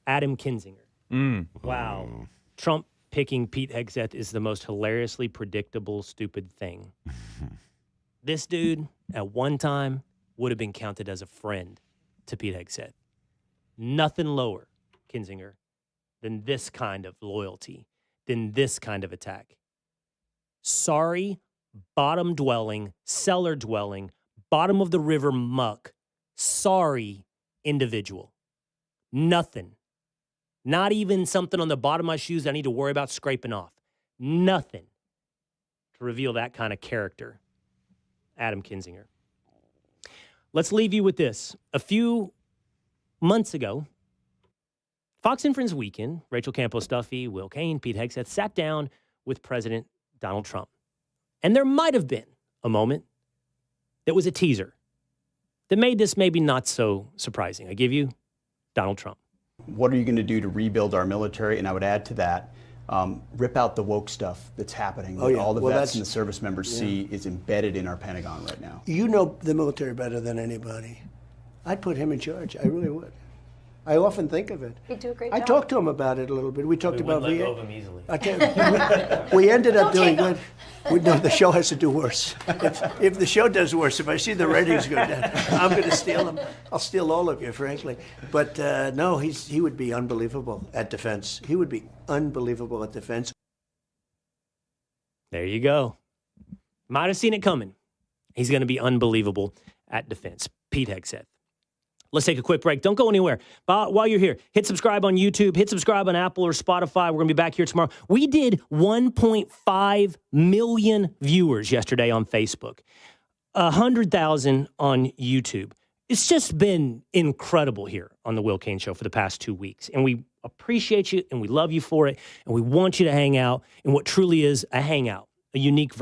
Adam Kinzinger. Wow. Trump picking Pete Hegseth is the most hilariously predictable, stupid thing. This dude, at one time, would have been counted as a friend to Pete Hegseth. Nothing lower, Kinzinger, than this kind of loyalty, than this kind of attack. Sorry, bottom-dwelling, cellar-dwelling, bottom-of-the-river muck, sorry individual. Nothing. Not even something on the bottom of my shoes I need to worry about scraping off. Nothing to reveal that kind of character. Adam Kinzinger. Let's leave you with this. A few months ago, Fox and Friends Weekend, Rachel Campos-Duffy, Will Cain, Pete Hegseth sat down with President Donald Trump. And there might have been a moment that was a teaser that made this maybe not so surprising. I give you Donald Trump. What are you going to do to rebuild our military? And I would add to that, rip out the woke stuff that's happening. That all the vets and the service members see is embedded in our Pentagon right now. You know the military better than anybody. I'd put him in charge. I really would. I often think of it. He'd do a great job. I talked to him about it a little bit. We talked about let VA. go of him easily. We ended up doing good. No, the show has to do worse. If the show does worse, if I see the ratings go down, I'm going to steal them. I'll steal all of you, frankly. But no, he would be unbelievable at defense. He would be unbelievable at defense. There you go. Might have seen it coming. He's going to be unbelievable at defense. Pete Hegseth. Let's take a quick break. Don't go anywhere. While you're here, hit subscribe on YouTube, hit subscribe on Apple or Spotify. We're going to be back here tomorrow. We did 1.5 million viewers yesterday on Facebook, 100,000 on YouTube. It's just been incredible here on the Will Cain Show for the past 2 weeks. And we appreciate you and we love you for it. And we want you to hang out in what truly is a hangout, a unique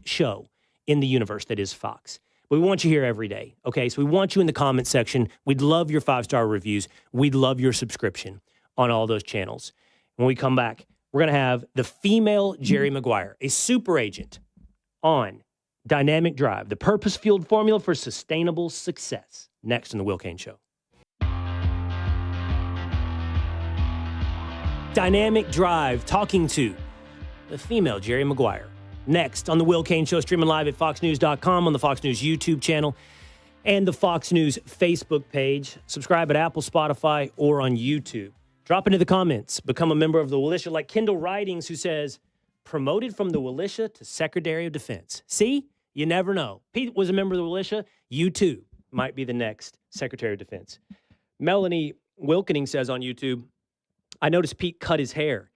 show in the universe that is Fox. We want you here every day, okay? So we want you in the comment section. We'd love your 5-star reviews. We'd love your subscription on all those channels. When we come back, we're going to have the female Jerry Macguire, a super agent on Dynamic Drive, the purpose-fueled formula for sustainable success. Next on The Will Cain Show. Dynamic Drive, talking to the female Jerry Macguire. Next on The Will Cain Show, streaming live at foxnews.com, on the Fox News YouTube channel, and the Fox News Facebook page. Subscribe at Apple, Spotify, or on YouTube. Drop into the comments. Become a member of the Willitia, like Kendall Ridings, who says, promoted from the Willitia to Secretary of Defense. See? You never know. Pete was a member of the Willitia. You, too, might be the next Secretary of Defense. Melanie Wilkening says on YouTube, I noticed Pete cut his hair.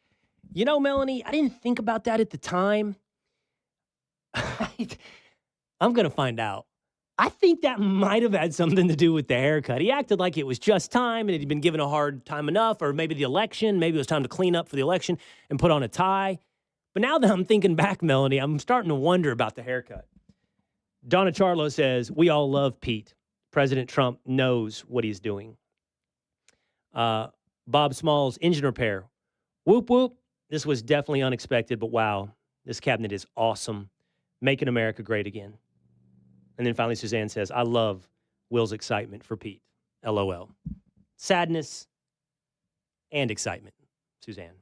You know, Melanie, I didn't think about that at the time. I'm going to find out. I think that might have had something to do with the haircut. He acted like it was just time and he'd been given a hard time enough, or maybe the election. Maybe it was time to clean up for the election and put on a tie. But now that I'm thinking back, Melanie, I'm starting to wonder about the haircut. Donna Charlo says, we all love Pete. President Trump knows what he's doing. Bob Smalls, engine repair. Whoop, whoop. This was definitely unexpected, but wow, this cabinet is awesome. Making America great again. And then finally, Suzanne says, I love Will's excitement for Pete. LOL. Sadness and excitement, Suzanne.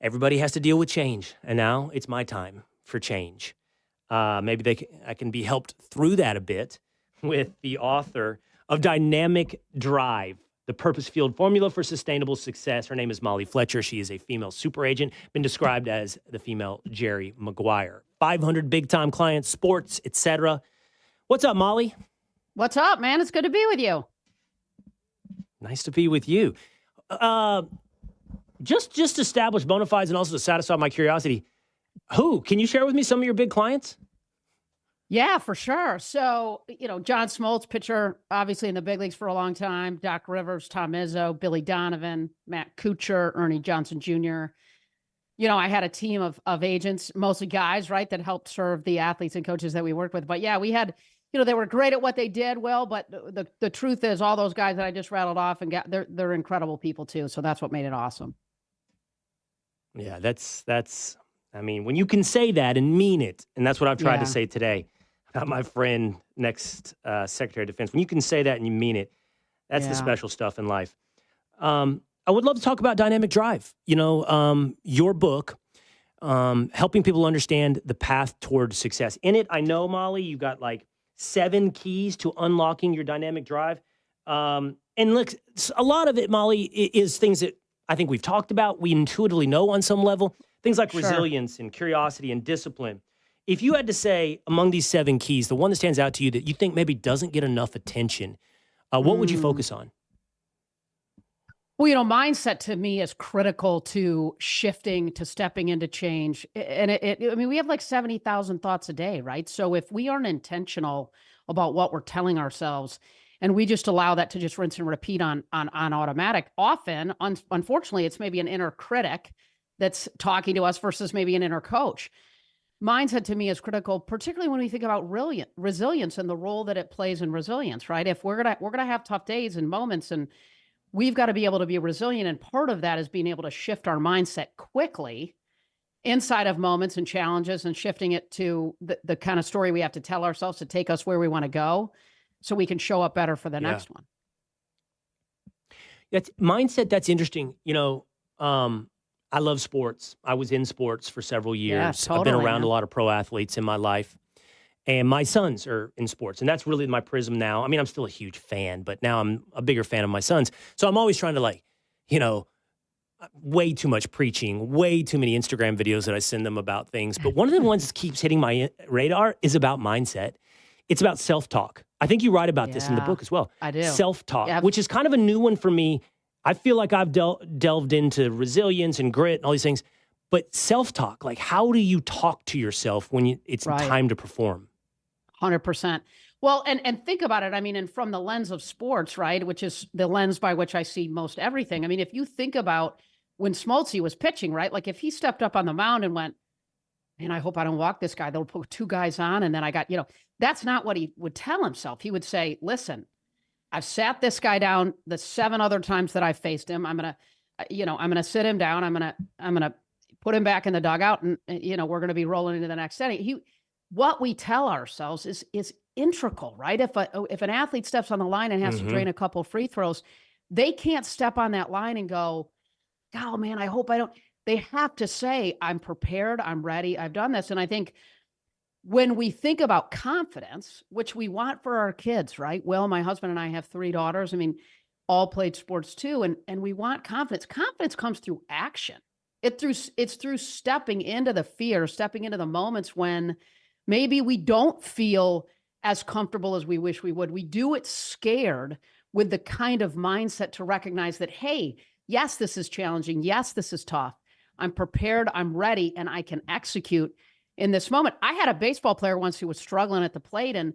Everybody has to deal with change. And now it's my time for change. Maybe I can be helped through that a bit with the author of Dynamic Drive, the purpose-fueled formula for sustainable success. Her name is Molly Fletcher. She is a female super agent, been described as the female Jerry Macguire. 500 big-time clients, sports, etc. What's up, Molly? What's up, man? It's good to be with you. Nice to be with you. Just establish bona fides and also to satisfy my curiosity. Can you share with me some of your big clients? Yeah, for sure. So, John Smoltz, pitcher, obviously in the big leagues for a long time. Doc Rivers, Tom Izzo, Billy Donovan, Matt Kuchar, Ernie Johnson Jr. I had a team of agents, mostly guys, right, that helped serve the athletes and coaches that we worked with. But yeah, we had, they were great at what they did, Will. But the truth is, all those guys that I just rattled off they're incredible people too. So that's what made it awesome. Yeah, that's. I mean, when you can say that and mean it, and that's what I've tried to say today about my friend, next Secretary of Defense. When you can say that and you mean it, that's the special stuff in life. I would love to talk about Dynamic Drive. Your book, helping people understand the path toward success. In it, I know, Molly, you've got like 7 keys to unlocking your Dynamic Drive. And look, a lot of it, Molly, is things that I think we've talked about. We intuitively know on some level. Things like resilience and curiosity and discipline. If you had to say among these 7 keys, the one that stands out to you that you think maybe doesn't get enough attention, what would you focus on? Well, mindset to me is critical to shifting, to stepping into change. And we have like 70,000 thoughts a day, right? So if we aren't intentional about what we're telling ourselves and we just allow that to just rinse and repeat on automatic, often, unfortunately, it's maybe an inner critic that's talking to us versus maybe an inner coach. mindset to me is critical, particularly when we think about resilience and the role that it plays in resilience, right? If we're gonna have tough days and moments, and we've got to be able to be resilient, and part of that is being able to shift our mindset quickly inside of moments and challenges, and shifting it to the kind of story we have to tell ourselves to take us where we want to go, so we can show up better for the next one. That's mindset. That's interesting. I love sports. I was in sports for several years. Yeah, totally, I've been around a lot of pro athletes in my life. And my sons are in sports. And that's really my prism now. I mean, I'm still a huge fan, but now I'm a bigger fan of my sons. So I'm always trying to way too much preaching, way too many Instagram videos that I send them about things. But one of the ones that keeps hitting my radar is about mindset. It's about self-talk. I think you write about this in the book as well. I do. Self-talk, which is kind of a new one for me. I feel like I've delved into resilience and grit and all these things, but self-talk, like how do you talk to yourself when it's time to perform? 100%. Well, and think about it. I mean, and from the lens of sports, right, which is the lens by which I see most everything. I mean, if you think about when Smoltz was pitching, right, like if he stepped up on the mound and went, man, I hope I don't walk this guy. They'll put two guys on, and then I got, that's not what he would tell himself. He would say, listen, I've sat this guy down the 7 other times that I've faced him. I'm going to sit him down. I'm going to put him back in the dugout, and we're going to be rolling into the next inning. What we tell ourselves is integral, right? If an athlete steps on the line and has to drain a couple free throws, they can't step on that line and go, oh man, I hope I don't. They have to say, I'm prepared, I'm ready, I've done this. And I think when we think about confidence, which we want for our kids, right? Well, my husband and I have 3 daughters. I mean, all played sports too. And we want confidence. Confidence comes through action. It's through stepping into the fear, stepping into the moments when maybe we don't feel as comfortable as we wish we would. We do it scared with the kind of mindset to recognize that, hey, yes, this is challenging. Yes, this is tough. I'm prepared. I'm ready. And I can execute in this moment. I had a baseball player once who was struggling at the plate, and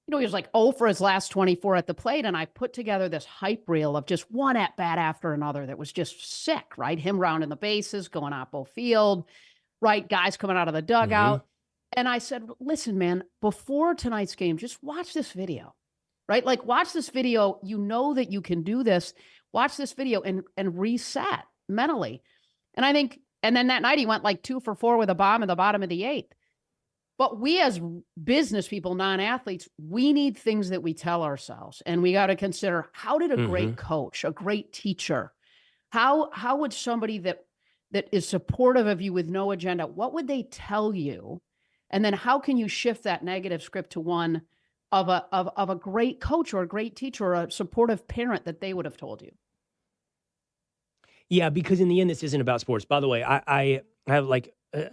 he was like 0 for his last 24 at the plate. And I put together this hype reel of just one at bat after another that was just sick, right? Him rounding the bases, going oppo field, right? Guys coming out of the dugout. And I said, listen, man, before tonight's game, just watch this video, right? Like watch this video. You know that you can do this. Watch this video and reset mentally. And I think, and then that night he went like 2 for 4 with a bomb in the bottom of the 8th. But we as business people, non-athletes, we need things that we tell ourselves. And we got to consider, how did a great coach, a great teacher, how would somebody that is supportive of you with no agenda, what would they tell you? And then how can you shift that negative script to one of a great coach or a great teacher or a supportive parent that they would have told you? Yeah, because in the end, this isn't about sports. By the way, I have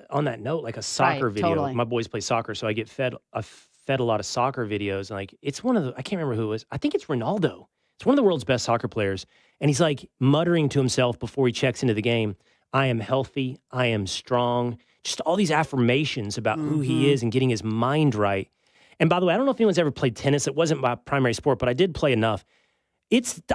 on that note, like a soccer video. Totally. My boys play soccer, so I get fed a lot of soccer videos. And it's one of the, I can't remember who it was. I think it's Ronaldo. It's one of the world's best soccer players. And he's like muttering to himself before he checks into the game, I am healthy, I am strong. Just all these affirmations about who he is and getting his mind right. And by the way, I don't know if anyone's ever played tennis. It wasn't my primary sport, but I did play enough.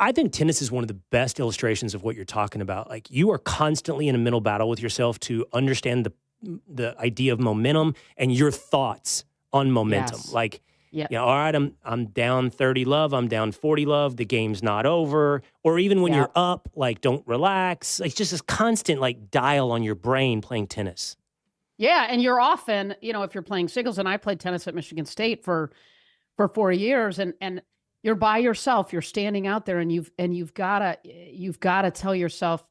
I think tennis is one of the best illustrations of what you're talking about. Like, you are constantly in a mental battle with yourself to understand the idea of momentum and your thoughts on momentum. Yes. Like, all right, I'm down 30 love, I'm down 40 love, the game's not over. Or even when you're up, like, don't relax. Like, it's just this constant dial on your brain playing tennis. Yeah, and you're often, if you're playing singles, and I played tennis at Michigan State for 4 years, and you're by yourself, you're standing out there, and you've got to tell yourself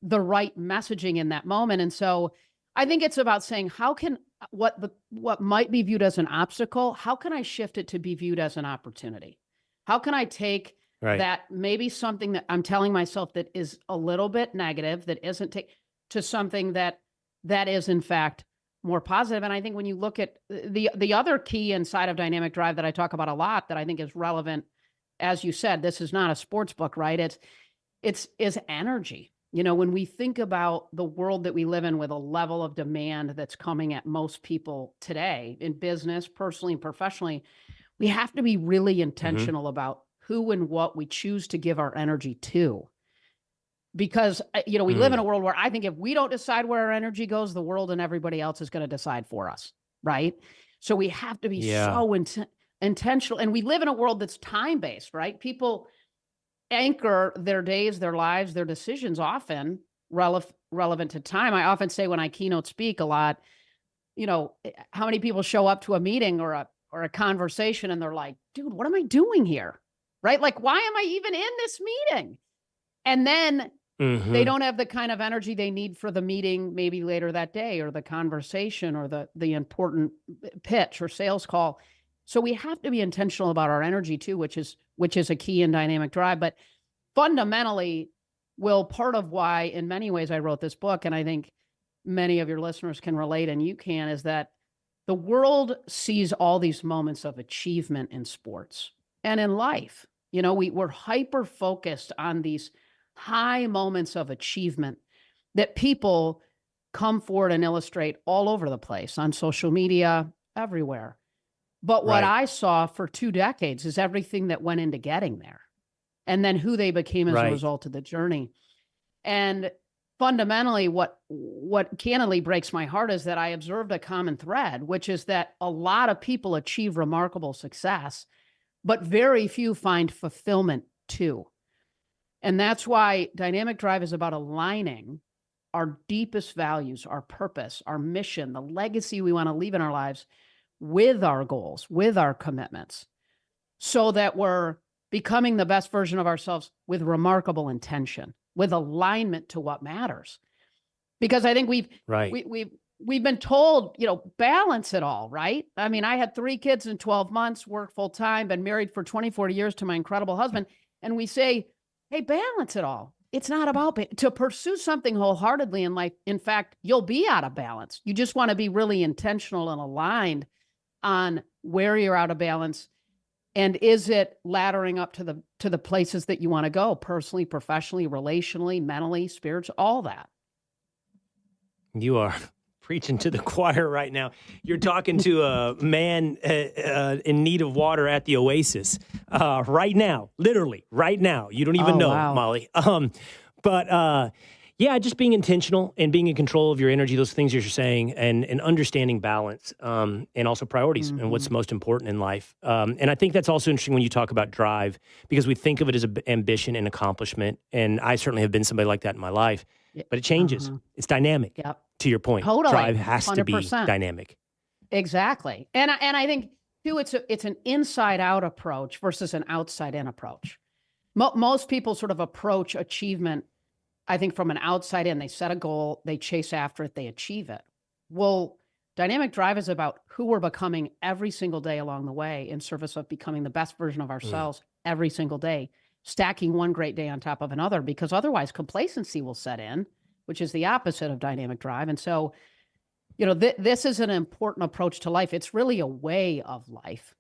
the right messaging in that moment. And so I think it's about saying, how can what might be viewed as an obstacle, how can I shift it to be viewed as an opportunity? How can I take that maybe something that I'm telling myself that is a little bit negative, that isn't to something that is in fact more positive. And I think when you look at the other key inside of dynamic drive that I talk about a lot, that I think is relevant, as you said, this is not a sports book, right? It's energy. When we think about the world that we live in with a level of demand that's coming at most people today in business, personally and professionally, we have to be really intentional about who and what we choose to give our energy to. because, we live in a world where I think if we don't decide where our energy goes, the world and everybody else is going to decide for us, right? So we have to be so intentional. And we live in a world that's time-based, right? People anchor their days, their lives, their decisions often relevant to time. I often say when I keynote speak a lot, how many people show up to a meeting or a conversation and they're like, dude, what am I doing here? Right? Like, why am I even in this meeting? And then they don't have the kind of energy they need for the meeting maybe later that day, or the conversation, or the important pitch or sales call. So we have to be intentional about our energy too, which is a key in Dynamic Drive. But fundamentally, Will, part of why in many ways I wrote this book, and I think many of your listeners can relate and you can, is that the world sees all these moments of achievement in sports and in life. We're hyper focused on these high moments of achievement that people come forward and illustrate all over the place, on social media, everywhere. But what I saw for 2 decades is everything that went into getting there, and then who they became as a result of the journey. And fundamentally, what candidly breaks my heart is that I observed a common thread, which is that a lot of people achieve remarkable success, but very few find fulfillment too. And that's why Dynamic Drive is about aligning our deepest values, our purpose, our mission, the legacy we want to leave in our lives with our goals, with our commitments, so that we're becoming the best version of ourselves with remarkable intention, with alignment to what matters. Because I think we've been told, balance it all, right? I mean, I had 3 kids in 12 months, worked full time, been married for 24 years to my incredible husband. And we say, hey, balance it all. It's not about to pursue something wholeheartedly in life. In fact, you'll be out of balance. You just want to be really intentional and aligned on where you're out of balance. And is it laddering up to the places that you want to go personally, professionally, relationally, mentally, spiritually, all that? You are preaching to the choir right now. You're talking to a man in need of water at the Oasis right now, literally right now. You don't even know, wow. Molly. Yeah, just being intentional and being in control of your energy, those things you're saying, and understanding balance, and also priorities and what's most important in life. And I think that's also interesting when you talk about drive, because we think of it as ambition and accomplishment. And I certainly have been somebody like that in my life, but it changes. It's dynamic. Yep. To your point, totally. Drive has 100%. To be dynamic. Exactly. And I think too, it's an inside out approach versus an outside in approach. Most people sort of approach achievement, I think, from an outside in. They set a goal, they chase after it, they achieve it. Well, Dynamic Drive is about who we're becoming every single day along the way in service of becoming the best version of ourselves every single day, stacking one great day on top of another, because otherwise complacency will set in, which is the opposite of Dynamic Drive. And so, this is an important approach to life. It's really a way of life.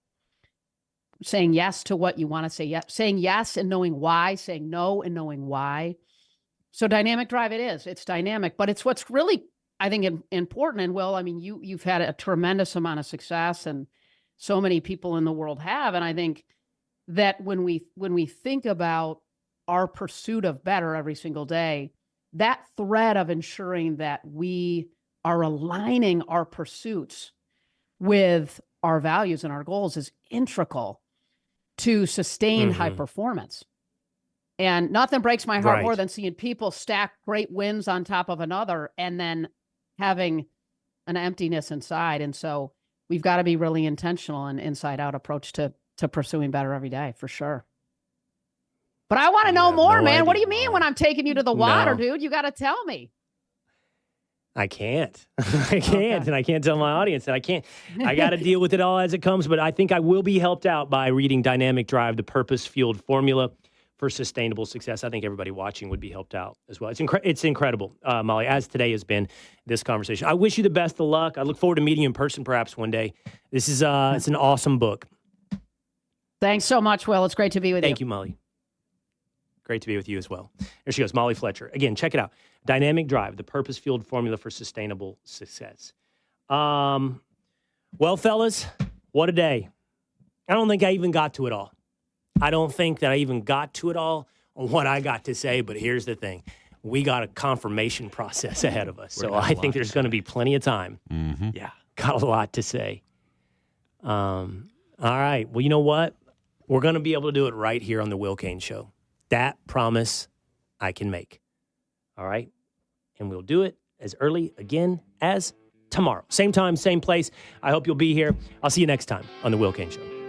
Saying yes to what you want to say yes, saying yes and knowing why, saying no and knowing why. So Dynamic Drive it is. It's dynamic, but it's what's really, I think, important. And Will, I mean, you've had a tremendous amount of success, and so many people in the world have. And I think that when we think about our pursuit of better every single day, that thread of ensuring that we are aligning our pursuits with our values and our goals is integral to sustained high performance. And nothing breaks my heart more than seeing people stack great wins on top of another and then having an emptiness inside. And so we've got to be really intentional and inside out approach to pursuing better every day, for sure. But I want to know more, man. Idea. What do you mean when I'm taking you to the water, dude? You got to tell me. I can't. And I can't tell my audience that I can't. I got to deal with it all as it comes, but I think I will be helped out by reading Dynamic Drive, the purpose-fueled formula for sustainable success. I think everybody watching would be helped out as well. It's incredible, Molly, as today has been this conversation. I wish you the best of luck. I look forward to meeting you in person perhaps one day. This is it's an awesome book. Thanks so much, Will. It's great to be with you. Thank you, Molly. Great to be with you as well. There she goes, Molly Fletcher. Again, check it out. Dynamic Drive, the purpose-fueled formula for sustainable success. Well, fellas, what a day. I don't think I even got to it all. I don't think that I even got to it all on what I got to say, but here's the thing. we got a confirmation process ahead of us. So I think there's going to be plenty of time. Mm-hmm. Yeah. Got a lot to say. All right. Well, you know what? We're going to be able to do it right here on the Will Cain Show. That promise I can make. All right? And we'll do it as early again as tomorrow. Same time, same place. I hope you'll be here. I'll see you next time on the Will Cain Show.